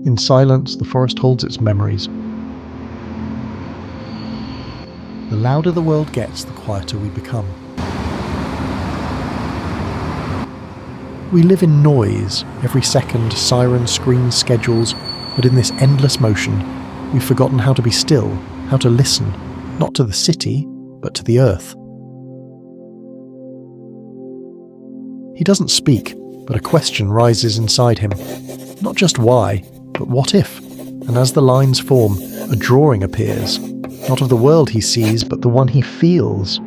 In silence, the forest holds its memories. The louder the world gets, the quieter we become. We live in noise, every second, sirens, screens, schedules, but in this endless motion, we've forgotten how to be still, how to listen, not to the city, but to the earth. He doesn't speak, but a question rises inside him. Not just why, but what if? And as the lines form, a drawing appears, not of the world he sees, but the one he feels.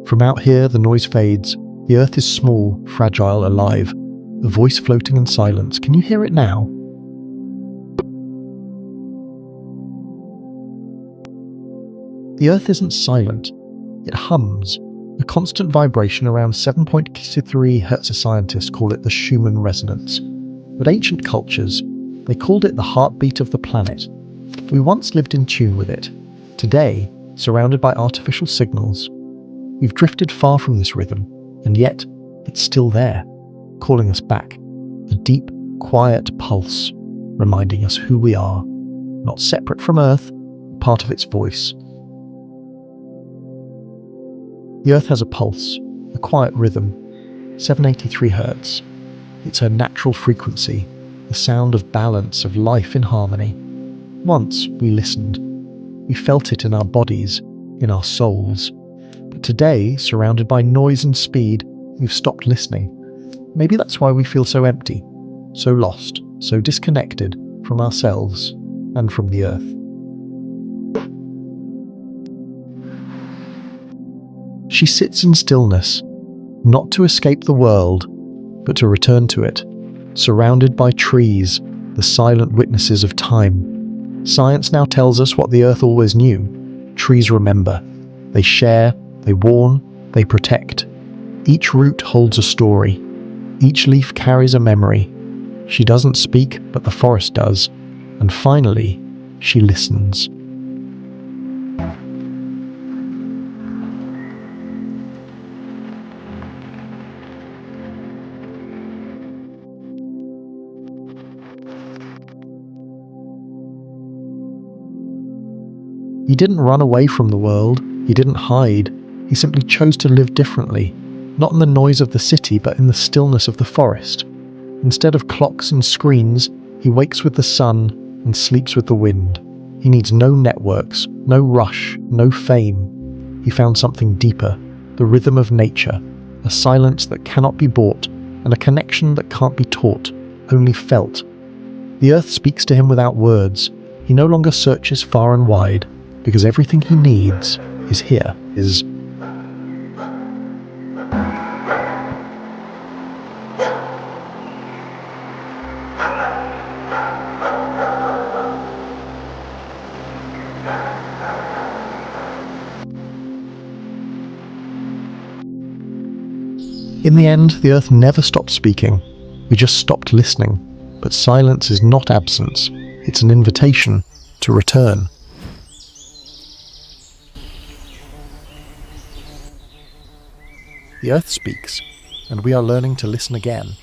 From out here, the noise fades. The earth is small, fragile, alive. A voice floating in silence. Can you hear it now? The earth isn't silent. It hums. A constant vibration around 7.23 Hz. Scientists call it the Schumann Resonance. But ancient cultures, they called it the heartbeat of the planet. We once lived in tune with it. Today, surrounded by artificial signals, we've drifted far from this rhythm, and yet it's still there, calling us back. A deep, quiet pulse, reminding us who we are, not separate from Earth, part of its voice. The Earth has a pulse, a quiet rhythm, 783 Hz. It's her natural frequency, the sound of balance, of life in harmony. Once we listened. We felt it in our bodies, in our souls. But today, surrounded by noise and speed, we've stopped listening. Maybe that's why we feel so empty, so lost, so disconnected from ourselves and from the earth. She sits in stillness, not to escape the world, but to return to it, surrounded by trees, the silent witnesses of time. Science now tells us what the earth always knew. Trees remember. They share, they warn, they protect. Each root holds a story. Each leaf carries a memory. She doesn't speak, but the forest does. And finally, she listens. He didn't run away from the world. He didn't hide. He simply chose to live differently. Not in the noise of the city, but in the stillness of the forest. Instead of clocks and screens, he wakes with the sun and sleeps with the wind. He needs no networks, no rush, no fame. He found something deeper, the rhythm of nature, a silence that cannot be bought, and a connection that can't be taught, only felt. The earth speaks to him without words. He no longer searches far and wide, because everything he needs is here, is. In the end, the earth never stopped speaking. We just stopped listening. But silence is not absence. It's an invitation to return. The earth speaks, and we are learning to listen again.